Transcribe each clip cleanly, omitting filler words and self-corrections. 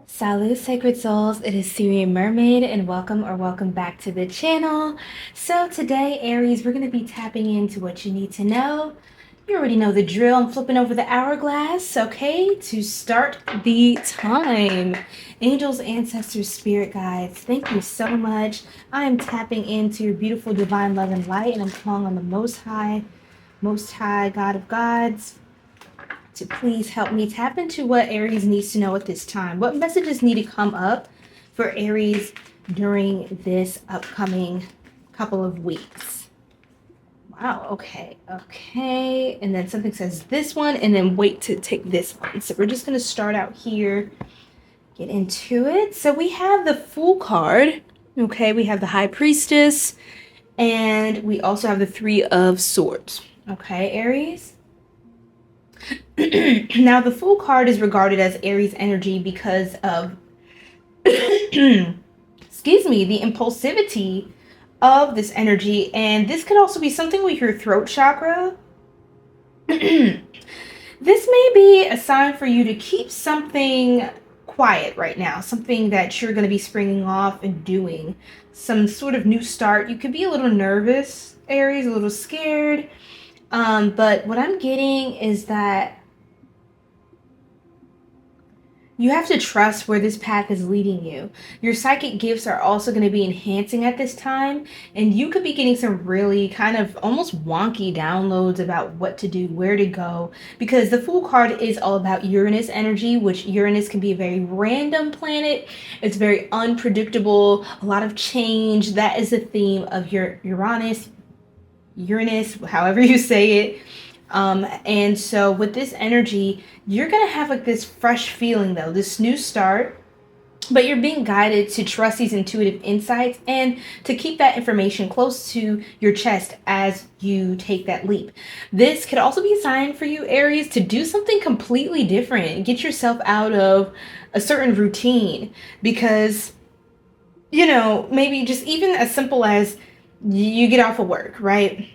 Salut sacred souls, it is Sirian Mermaid and welcome back to the channel. So today, Aries, we're going to be tapping into what you need to know. You already know the drill. I'm flipping over the hourglass, okay, to start the time. Angels, ancestors, spirit guides, thank you so much. I am tapping into your beautiful divine love and light, and I'm calling on the Most High God of gods, to please help me tap into what Aries needs to know at this time. What messages need to come up for Aries during this upcoming couple of weeks? Wow, okay. And then something says this one, and then wait to take this one. So we're just going to start out here, get into it. So we have the Fool card. Okay, we have the High Priestess, and we also have the Three of Swords. Okay, Aries? Now, the Fool card is regarded as Aries energy because of, excuse me, the impulsivity of this energy. And this could also be something with your throat chakra. This may be a sign for you to keep something quiet right now, something that you're going to be springing off and doing, some sort of new start. You could be a little nervous, Aries, a little scared. But what I'm getting is that you have to trust where this path is leading you. Your psychic gifts are also going to be enhancing at this time, and you could be getting some really kind of almost wonky downloads about what to do, where to go, because the Fool card is all about Uranus energy, which Uranus can be a very random planet. It's very unpredictable, a lot of change. That is the theme of your Uranus, however you say it. And so with this energy, you're going to have like this fresh feeling though, this new start, but you're being guided to trust these intuitive insights and to keep that information close to your chest as you take that leap. This could also be a sign for you, Aries, to do something completely different, get yourself out of a certain routine, because, you know, maybe just even as simple as you get off of work, right?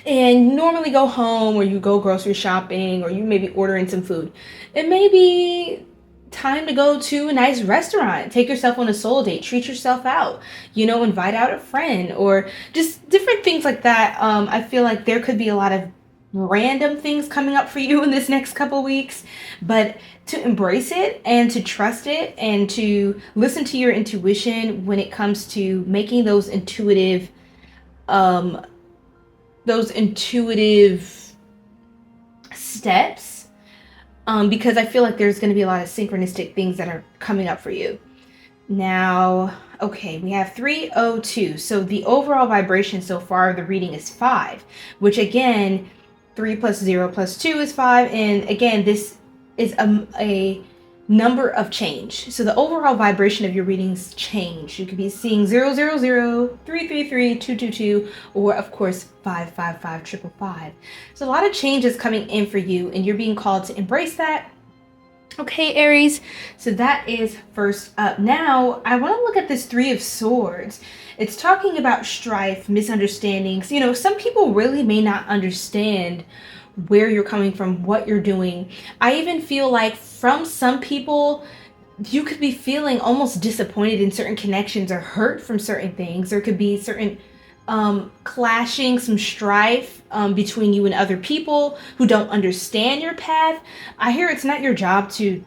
And you normally go home, or you go grocery shopping, or you maybe order in some food. It may be time to go to a nice restaurant, take yourself on a soul date, treat yourself out, you know, invite out a friend, or just different things like that. I feel like there could be a lot of random things coming up for you in this next couple weeks, but to embrace it and to trust it and to listen to your intuition when it comes to making those intuitive steps, because I feel like there's going to be a lot of synchronistic things that are coming up for you. Now, okay, we have 302. So the overall vibration so far of the reading is 5, which again, 3 plus 0 plus 2 is 5. And again, this is a number of change. So the overall vibration of your readings change. You could be seeing 000, 333, 222, or of course 555, 555. So a lot of changes coming in for you, and you're being called to embrace that. Okay, Aries, so that is first up. Now, I want to look at this Three of Swords. It's talking about strife, misunderstandings. You know, some people really may not understand where you're coming from, what you're doing. I even feel like from some people, you could be feeling almost disappointed in certain connections or hurt from certain things. There could be certain clashing, some strife between you and other people who don't understand your path. I hear it's not your job to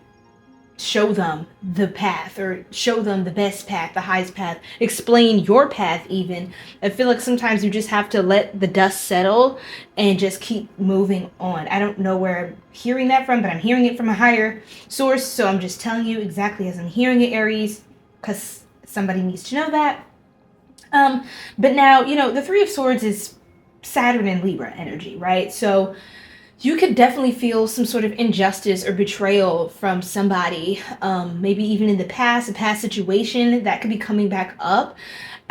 show them the path or show them the best path, the highest path, explain your path even. I feel like sometimes you just have to let the dust settle and just keep moving on. I don't know where I'm hearing that from, but I'm hearing it from a higher source, so I'm just telling you exactly as I'm hearing it, Aries, because somebody needs to know that. But now, you know, the Three of Swords is Saturn and Libra energy, right? So you could definitely feel some sort of injustice or betrayal from somebody, maybe even in the past, a past situation that could be coming back up.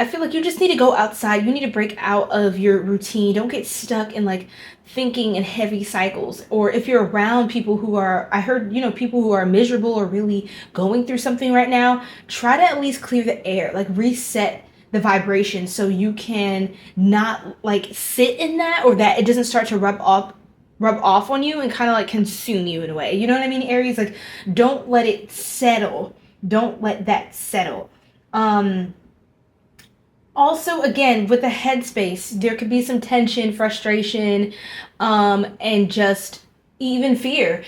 I feel like you just need to go outside. You need to break out of your routine. Don't get stuck in like thinking in heavy cycles. Or if you're around people who are, I heard, you know, people who are miserable or really going through something right now, try to at least clear the air, like reset the vibration so you can not like sit in that, or that it doesn't start to rub off on you and kind of like consume you in a way. You know what I mean, Aries? Like, don't let it settle Don't let that settle. Also, again, with the headspace, there could be some tension, frustration, and just even fear.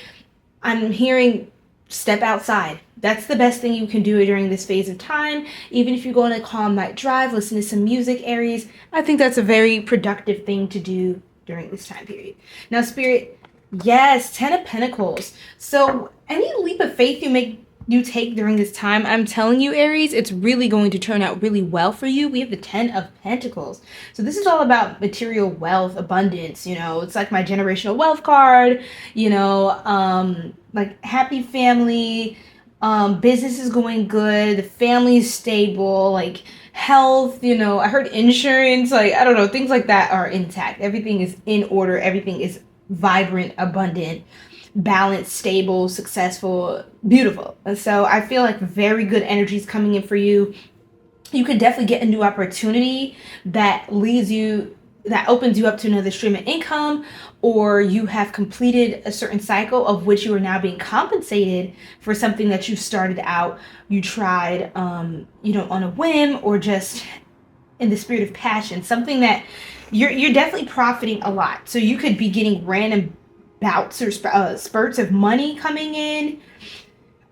I'm hearing step outside. That's the best thing you can do during this phase of time. Even if you go on a calm night drive, listen to some music, Aries. I think that's a very productive thing to do during this time period. Now, Spirit, yes, 10 of Pentacles. So any leap of faith you take during this time, I'm telling you, Aries, it's really going to turn out really well for you. We have the 10 of Pentacles. So this is all about material wealth, abundance, it's like my generational wealth card, like happy family, business is going good, the family is stable, like health, I heard insurance, like, I don't know, things like that are intact. Everything is in order. Everything is vibrant, abundant, balanced, stable, successful, beautiful. And so I feel like very good energies coming in for you. You could definitely get a new opportunity that opens you up to another stream of income, or you have completed a certain cycle of which you are now being compensated for something that you started out, you tried, on a whim, or just in the spirit of passion, something that you're definitely profiting a lot. So you could be getting random bouts or spurts of money coming in.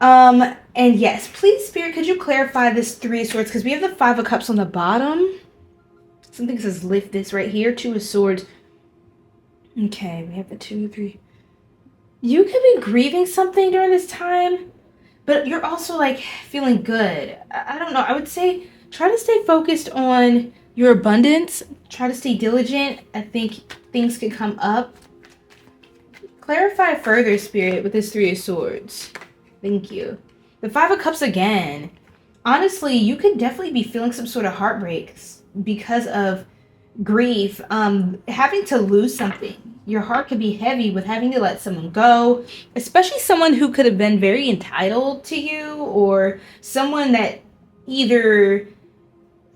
And yes, please, Spirit, could you clarify this 3 of Swords? Because we have the 5 of Cups on the bottom. Something says lift this right here. 2 of Swords. Okay, we have the 2, 3. You could be grieving something during this time, but you're also like feeling good. I don't know. I would say try to stay focused on your abundance. Try to stay diligent. I think things could come up. Clarify further, Spirit, with this 3 of Swords. Thank you. The 5 of Cups again. Honestly, you could definitely be feeling some sort of heartbreaks because of grief. Having to lose something. Your heart could be heavy with having to let someone go, especially someone who could have been very entitled to you, or someone that either...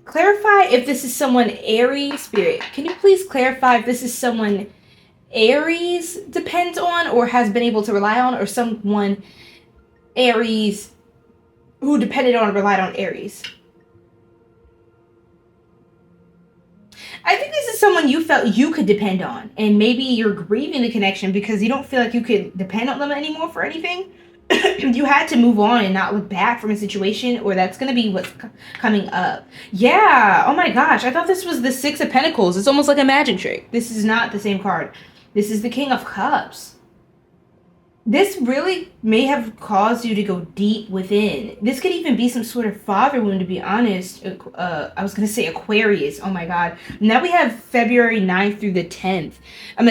Clarify if this is someone Aries, Spirit. Can you please clarify if this is someone Aries depends on or has been able to rely on, or someone Aries who depended on or relied on Aries? I think this is someone you felt you could depend on, and maybe you're grieving the connection because you don't feel like you could depend on them anymore for anything. You had to move on and not look back from a situation, or that's going to be what's coming up. Yeah. Oh my gosh. I thought this was the 6 of Pentacles. It's almost like a magic trick. This is not the same card. This is the King of Cups. This really may have caused you to go deep within. This could even be some sort of father wound, to be honest. I was going to say Aquarius. Oh my God. Now we have February 9th through the 10th.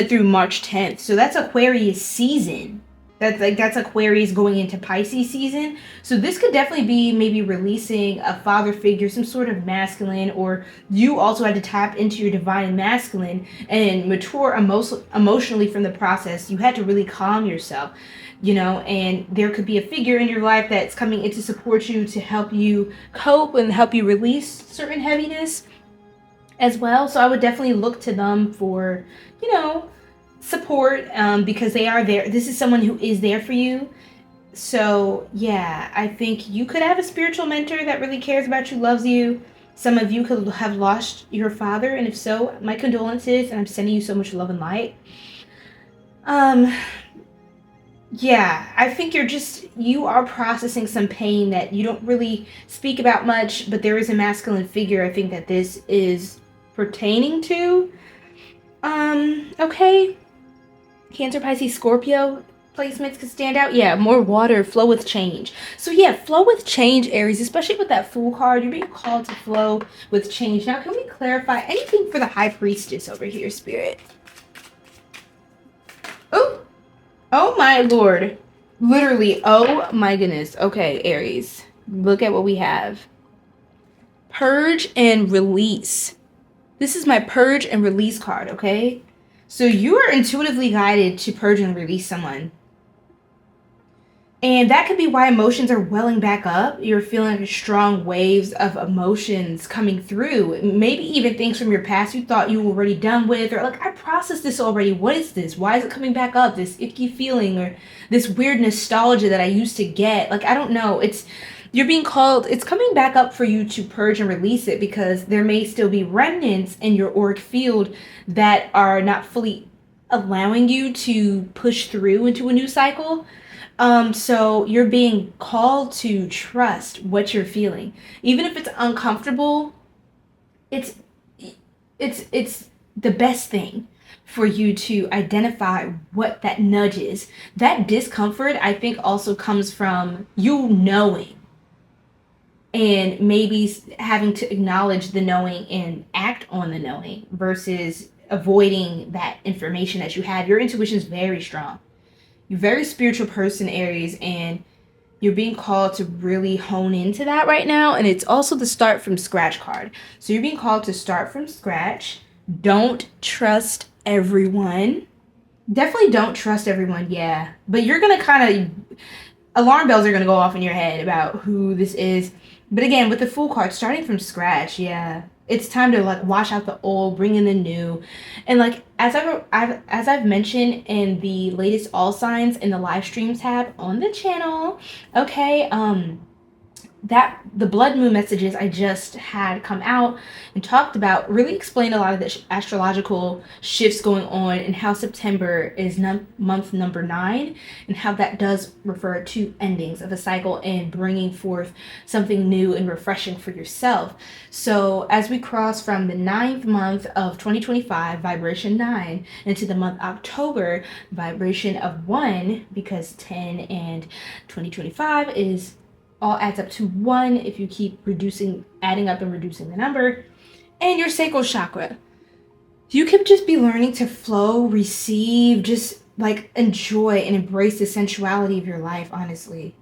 Through March 10th. So that's Aquarius season. That's Aquarius going into Pisces season. So this could definitely be maybe releasing a father figure, some sort of masculine, or you also had to tap into your divine masculine and mature emotionally from the process. You had to really calm yourself, and there could be a figure in your life that's coming in to support you, to help you cope and help you release certain heaviness as well. So I would definitely look to them for, support, because they are there. This is someone who is there for you. So yeah, I think you could have a spiritual mentor that really cares about you, loves you. Some of you could have lost your father, and if so, my condolences, and I'm sending you so much love and light. Yeah, I think you are processing some pain that you don't really speak about much, but there is a masculine figure I think that this is pertaining to. Okay. Cancer, Pisces, Scorpio placements could stand out. Yeah, more water, flow with change. So yeah, flow with change, Aries, especially with that Fool card. You're being called to flow with change. Now, can we clarify anything for the High Priestess over here, Spirit? Oh my Lord. Literally, oh my goodness. Okay, Aries, look at what we have. Purge and release. This is my purge and release card, okay? So you are intuitively guided to purge and release someone. And that could be why emotions are welling back up. You're feeling strong waves of emotions coming through. Maybe even things from your past you thought you were already done with. Or like, I processed this already. What is this? Why is it coming back up? This icky feeling or this weird nostalgia that I used to get. Like, I don't know. You're being called, it's coming back up for you to purge and release it, because there may still be remnants in your auric field that are not fully allowing you to push through into a new cycle. So you're being called to trust what you're feeling. Even if it's uncomfortable, it's the best thing for you to identify what that nudge is. That discomfort, I think, also comes from you knowing, and maybe having to acknowledge the knowing and act on the knowing versus avoiding that information that you have. Your intuition is very strong. You're a very spiritual person, Aries, and you're being called to really hone into that right now. And it's also the start from scratch card. So you're being called to start from scratch. Don't trust everyone. Definitely don't trust everyone, yeah. But you're going to kind of, alarm bells are going to go off in your head about who this is. But again, with the Fool card, starting from scratch, yeah. It's time to like wash out the old, bring in the new. And like as I've mentioned in the latest all signs in the live stream tab on the channel, okay, that the blood moon messages I just had come out and talked about really explain a lot of the astrological shifts going on, and how September is month number 9, and how that does refer to endings of a cycle and bringing forth something new and refreshing for yourself. So as we cross from the 9th month of 2025, vibration 9, into the month October, vibration of 1, because 10 and 2025 is all adds up to 1 if you keep adding up and reducing the number. And your sacral chakra, you could just be learning to flow, receive, just like enjoy and embrace the sensuality of your life, honestly.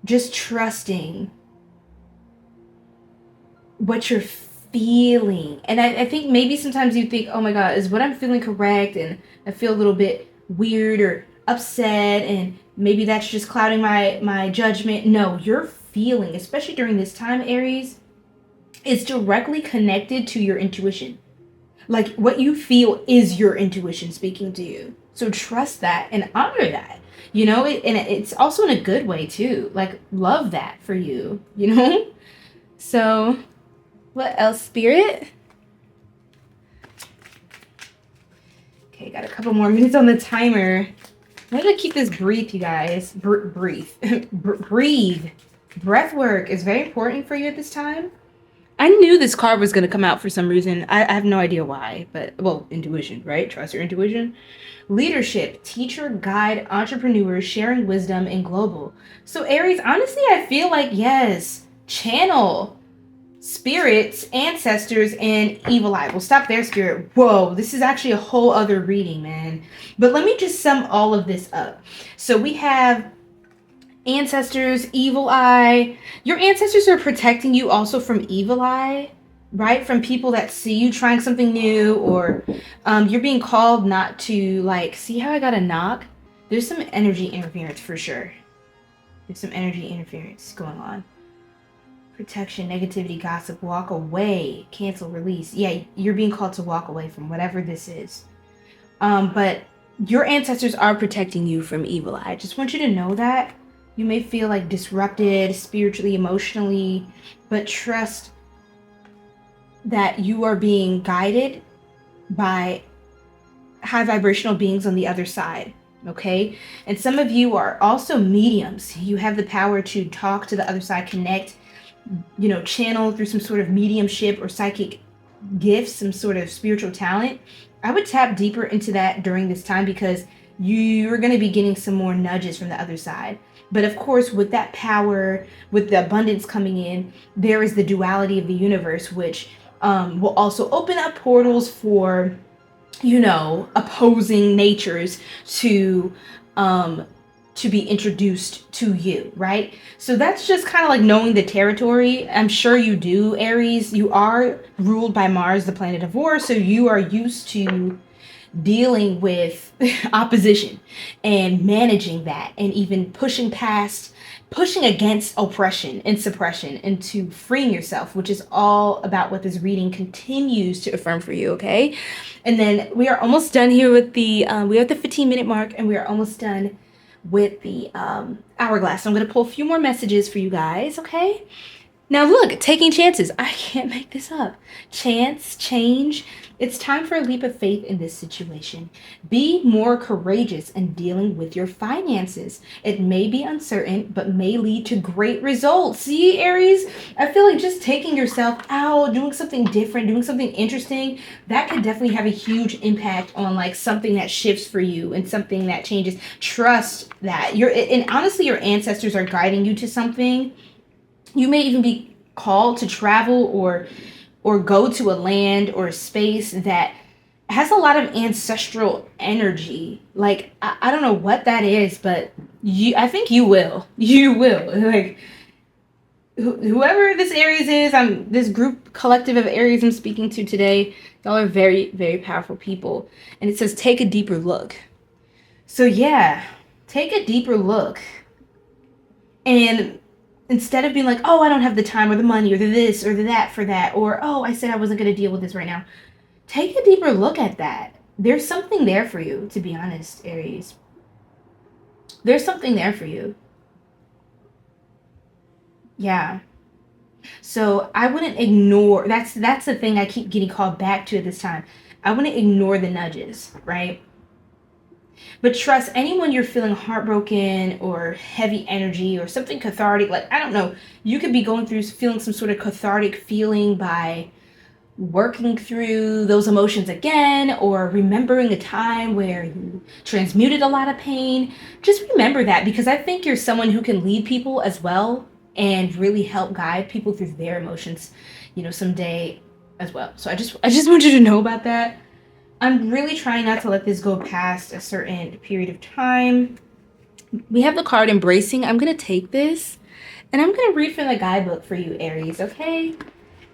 Just trusting what you're feeling. And I think maybe sometimes you think, oh my God, is what I'm feeling correct? And I feel a little bit weird or upset, and maybe that's just clouding my judgment. No, your feeling, especially during this time, Aries, is directly connected to your intuition. Like what you feel is your intuition speaking to you. So trust that and honor that, and it's also in a good way too. Like love that for you, So what else, Spirit? Okay, got a couple more minutes on the timer. I'm going to keep this brief, you guys. Breathe. Breathe. Breath work is very important for you at this time. I knew this card was going to come out for some reason. I have no idea why, but, well, intuition, right? Trust your intuition. Leadership, teacher, guide, entrepreneur, sharing wisdom, and global. So, Aries, honestly, I feel like, yes, channel spirits, ancestors, and evil eye. We'll stop there, Spirit. Whoa, this is actually a whole other reading, man. But let me just sum all of this up. So we have ancestors, evil eye. Your ancestors are protecting you also from evil eye, right? From people that see you trying something new, or you're being called not to, like, see how I got a knock? There's some energy interference for sure. There's some energy interference going on. Protection, negativity, gossip, walk away, cancel, release. Yeah, you're being called to walk away from whatever this is. But your ancestors are protecting you from evil eye. I just want you to know that. You may feel like disrupted spiritually, emotionally, but trust that you are being guided by high vibrational beings on the other side. Okay? And some of you are also mediums. You have the power to talk to the other side, connect, channel through some sort of mediumship or psychic gifts, some sort of spiritual talent. I would tap deeper into that during this time, because you're going to be getting some more nudges from the other side. But of course, with that power, with the abundance coming in, there is the duality of the universe, which will also open up portals for, opposing natures to be introduced to you, right? So that's just kind of like knowing the territory. I'm sure you do, Aries. You are ruled by Mars, the planet of war, so you are used to dealing with opposition and managing that, and even pushing against oppression and suppression into freeing yourself, which is all about what this reading continues to affirm for you, okay? And then we are almost done here with the, we are at the 15-minute mark, and we are almost done with the hourglass. So I'm going to pull a few more messages for you guys, okay? Now look, taking chances. I can't make this up. Chance, change. It's time for a leap of faith in this situation. Be more courageous in dealing with your finances. It may be uncertain, but may lead to great results. See, Aries? I feel like just taking yourself out, doing something different, doing something interesting, that could definitely have a huge impact on like something that shifts for you and something that changes. Trust that. And honestly, your ancestors are guiding you to something. You may even be called to travel or go to a land or a space that has a lot of ancestral energy. Like, I don't know what that is, but I think you will. You will. Like, whoever this Aries is, this group collective of Aries I'm speaking to today, y'all are very, very powerful people. And it says, take a deeper look. So yeah, take a deeper look. And instead of being like, oh, I don't have the time or the money or the this or the that for that, or, oh, I said I wasn't going to deal with this right now. Take a deeper look at that. There's something there for you, to be honest, Aries. There's something there for you. Yeah. So I wouldn't ignore, that's the thing I keep getting called back to at this time. I wouldn't ignore the nudges, right? But trust, anyone you're feeling heartbroken or heavy energy or something cathartic, like, I don't know, you could be going through feeling some sort of cathartic feeling by working through those emotions again, or remembering a time where you transmuted a lot of pain. Just remember that, because I think you're someone who can lead people as well and really help guide people through their emotions, you know, someday as well. So I just want you to know about that. I'm really trying not to let this go past a certain period of time. We have the card Embracing. I'm going to take this and I'm going to read from the guidebook for you, Aries, okay?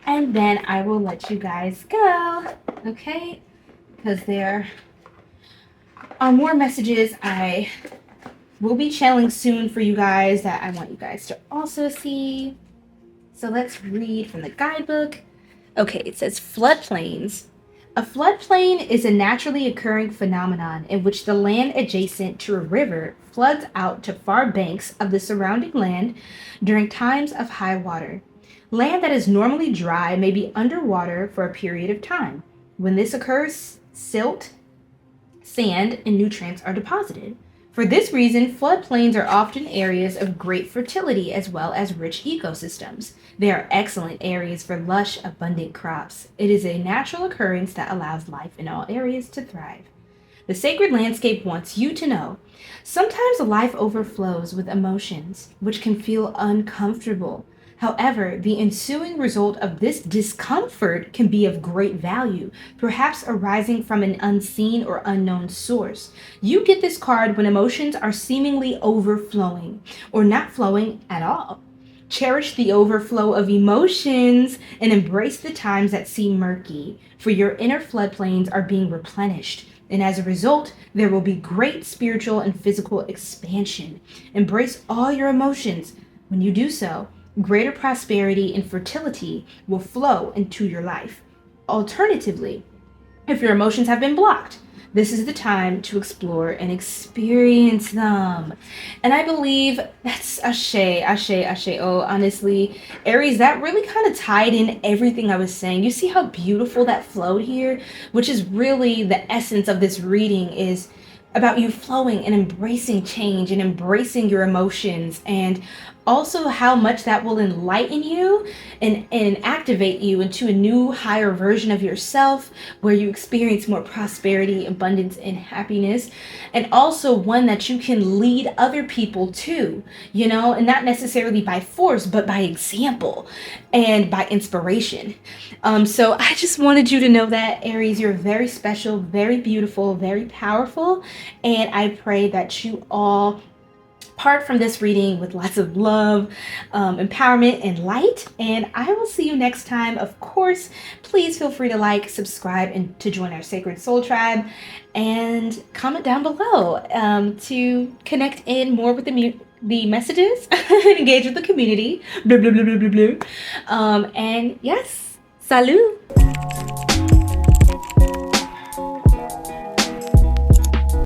And then I will let you guys go, okay? Because there are more messages I will be channeling soon for you guys that I want you guys to also see. So let's read from the guidebook. Okay, it says floodplains. A floodplain is a naturally occurring phenomenon in which the land adjacent to a river floods out to far banks of the surrounding land during times of high water. Land that is normally dry may be underwater for a period of time. When this occurs, silt, sand, and nutrients are deposited. For this reason, floodplains are often areas of great fertility as well as rich ecosystems. They are excellent areas for lush, abundant crops. It is a natural occurrence that allows life in all areas to thrive. The sacred landscape wants you to know. Sometimes life overflows with emotions, which can feel uncomfortable. However, the ensuing result of this discomfort can be of great value, perhaps arising from an unseen or unknown source. You get this card when emotions are seemingly overflowing or not flowing at all. Cherish the overflow of emotions and embrace the times that seem murky, for your inner floodplains are being replenished. And as a result, there will be great spiritual and physical expansion. Embrace all your emotions. When you do so, greater prosperity and fertility will flow into your life. Alternatively, if your emotions have been blocked, this is the time to explore and experience them. And I believe that's ashe. Oh, honestly, Aries, that really kind of tied in everything I was saying. You see how beautiful that flowed here, which is really the essence of this reading, is about you flowing and embracing change and embracing your emotions, and also how much that will enlighten you and activate you into a new, higher version of yourself where you experience more prosperity, abundance, and happiness, and also one that you can lead other people to, you know, and not necessarily by force, but by example and by inspiration. So I just wanted you to know that, Aries, you're very special, very beautiful, very powerful, and I pray that you all part from this reading with lots of love, empowerment, and light. And I will see you next time. Of course, please feel free to like, subscribe, and to join our Sacred Soul Tribe. And comment down below to connect in more with the messages and engage with the community. Blah, blah, blah, blah, blah, blah. And yes, salut!